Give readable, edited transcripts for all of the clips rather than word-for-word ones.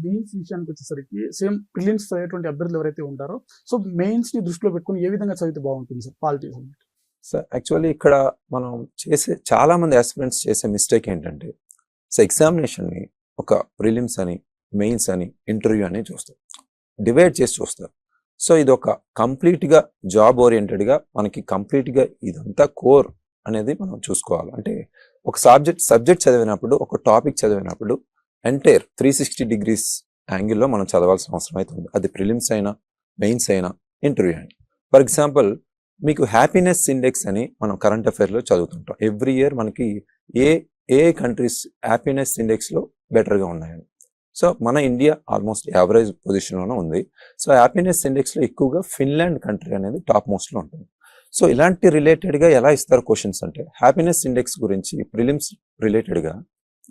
Mains విషయానికి వచ్చేసరికి same prelims చదివేటువంటి అభ్యర్థులు ఎవరైతే ఉంటారో సో మెయిన్స్ ని దృష్టిలో పెట్టుకుని ఏ విధంగా చదివితే బాగుంటుంది సార్ పాలిటిక్స్? సార్ యాక్చువల్లీ ఇక్కడ మనం చాలా మంది ఆస్పిరెంట్స్ చేసే మిస్టేక్ ఏంటంటే సో ఎగ్జామినేషన్ని ఒక ప్రిలిమ్స్ అని, మెయిన్స్ అని, ఇంటర్వ్యూ అని చూస్తారు, డివైడ్ చేసి చూస్తారు. సో ఇది ఒక కంప్లీట్గా జాబ్ ఓరియంటెడ్గా మనకి కంప్లీట్గా ఇదంతా కోర్ అనేది మనం చూసుకోవాలి. అంటే ఒక సబ్జెక్ట్ చదివినప్పుడు, ఒక టాపిక్ చదివినప్పుడు ఎంటైర్ 360 degrees యాంగిల్లో మనం చదవాల్సిన అవసరం అవుతుంది. అది ప్రిలిమ్స్ అయినా, మెయిన్స్ అయినా, ఇంటర్వ్యూ అయినా. ఫర్ ఎగ్జాంపుల్ మీకు హ్యాపీనెస్ ఇండెక్స్ అని మనం కరెంట్ అఫైర్లో చదువుతుంటాం. ఎవ్రీ ఇయర్ మనకి ఏ కంట్రీస్ హ్యాపీనెస్ ఇండెక్స్లో బెటర్గా ఉన్నాయని. సో మన ఇండియా ఆల్మోస్ట్ యావరేజ్ పొజిషన్లోనే ఉంది. సో హ్యాపీనెస్ ఇండెక్స్లో ఎక్కువగా ఫిన్లాండ్ కంట్రీ అనేది టాప్ మోస్ట్లో ఉంటుంది. సో ఇలాంటి రిలేటెడ్గా ఎలా ఇస్తారు క్వశ్చన్స్ అంటే హ్యాపీనెస్ ఇండెక్స్ గురించి ప్రిలిమ్స్ రిలేటెడ్గా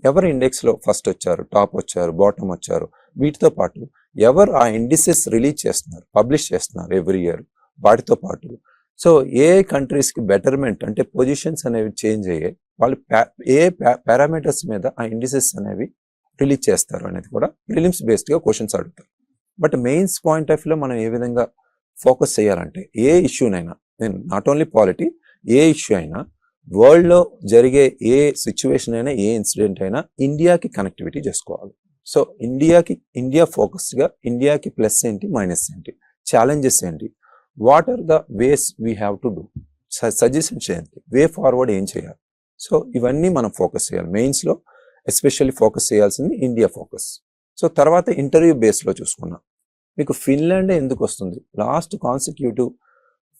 ఎవరు ఇండెక్స్లో ఫస్ట్ వచ్చారు, టాప్ వచ్చారు, బాటమ్ వచ్చారు, వీటితో పాటు ఎవరు ఆ ఇండిసెస్ రిలీజ్ చేస్తున్నారు, పబ్లిష్ చేస్తున్నారు ఎవ్రీ ఇయర్, వాటితో పాటు సో ఏ కంట్రీస్కి బెటర్మెంట్ అంటే పొజిషన్స్ అనేవి చేంజ్ అయ్యాయి, వాళ్ళు ఏ పారామీటర్స్ మీద ఆ ఇండిసెస్ అనేవి రిలీజ్ చేస్తారు అనేది కూడా ప్రిలిమ్స్ బేస్డ్గా క్వశ్చన్స్ అడుగుతారు. బట్ మెయిన్స్ పాయింట్ ఆఫ్ వ్యూలో మనం ఏ విధంగా ఫోకస్ చేయాలంటే ఏ ఇష్యూనైనా, నేను not only polity, A issue అయినా, వరల్డ్లో జరిగే ఏ సిచ్యువేషన్ అయినా, ఏ ఇన్సిడెంట్ అయినా ఇండియాకి కనెక్టివిటీ చేసుకోవాలి. సో ఇండియా ఫోకస్గా ఇండియాకి ప్లస్ ఏంటి, మైనస్ ఏంటి, ఛాలెంజెస్ ఏంటి, what are the ways we have to do, suggestions ఏంటి, వే ఫార్వర్డ్ ఏం చేయాలి. సో ఇవన్నీ మనం ఫోకస్ చేయాలి. మెయిన్స్లో ఎస్పెషల్లీ ఫోకస్ చేయాల్సింది ఇండియా ఫోకస్. సో తర్వాత ఇంటర్వ్యూ బేస్లో చూసుకున్నాం, మీకు ఫిన్లాండే ఎందుకు వస్తుంది, లాస్ట్ కాన్సిక్యూటివ్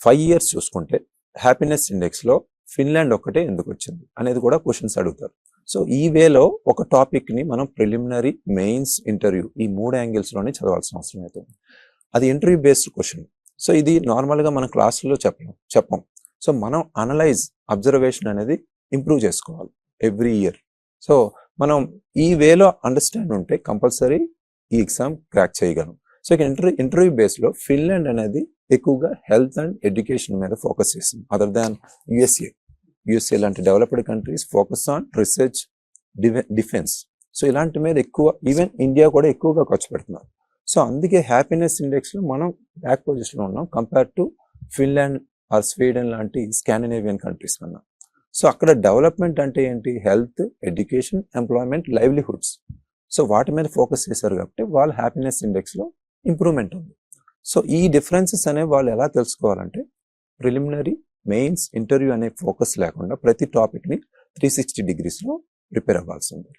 5 years చూసుకుంటే హ్యాపీనెస్ ఇండెక్స్లో ఫిన్లాండ్ ఒక్కటే ఎందుకు వచ్చింది అనేది కూడా క్వశ్చన్స్ అడుగుతారు. సో ఈ వేలో ఒక టాపిక్ని మనం ప్రిలిమినరీ, మెయిన్స్, ఇంటర్వ్యూ ఈ 3 యాంగిల్స్లోనే చదవాల్సిన అవసరం అవుతుంది. అది ఇంటర్వ్యూ బేస్డ్ క్వశ్చన్. సో ఇది నార్మల్గా మన క్లాసులో చెప్పం. సో మనం అబ్జర్వేషన్ అనేది ఇంప్రూవ్ చేసుకోవాలి ఎవ్రీ ఇయర్. సో మనం ఈ వేలో అండర్స్టాండ్ ఉంటే కంపల్సరీ ఈ ఎగ్జామ్ క్రాక్ చేయగలం. సో ఇక ఇంటర్వ్యూ బేస్లో ఫిన్లాండ్ అనేది ఎక్కువగా హెల్త్ అండ్ ఎడ్యుకేషన్ మీద ఫోకస్ చేసింది. అదర్ దాన్ యుఎస్ఏ లాంటి developed countries focus on research, defence. So ఇలాంటి మీద ఎక్కువ, ఈవెన్ ఇండియా కూడా ఎక్కువగా ఖర్చు పెడుతున్నారు. సో అందుకే హ్యాపీనెస్ ఇండెక్స్లో మనం బ్యాక్ పొజిషన్లో ఉన్నాం compare to Finland or Sweden లాంటి స్కాండినేవియన్ కంట్రీస్ కన్నా. సో అక్కడ డెవలప్మెంట్ అంటే ఏంటి, health, education, employment, livelihoods. So వాటి మీద ఫోకస్ చేశారు కాబట్టి వాళ్ళ హ్యాపీనెస్ ఇండెక్స్లో ఇంప్రూవ్మెంట్ ఉంది. సో ఈ డిఫరెన్సెస్ అనేవి వాళ్ళు ఎలా తెలుసుకోవాలంటే ప్రిలిమినరీ, మెయిన్స్, ఇంటర్వ్యూ అనే ఫోకస్ లేకుండా ప్రతి టాపిక్ని 360 degreesలో ప్రిపేర్ అవ్వాల్సి ఉంది.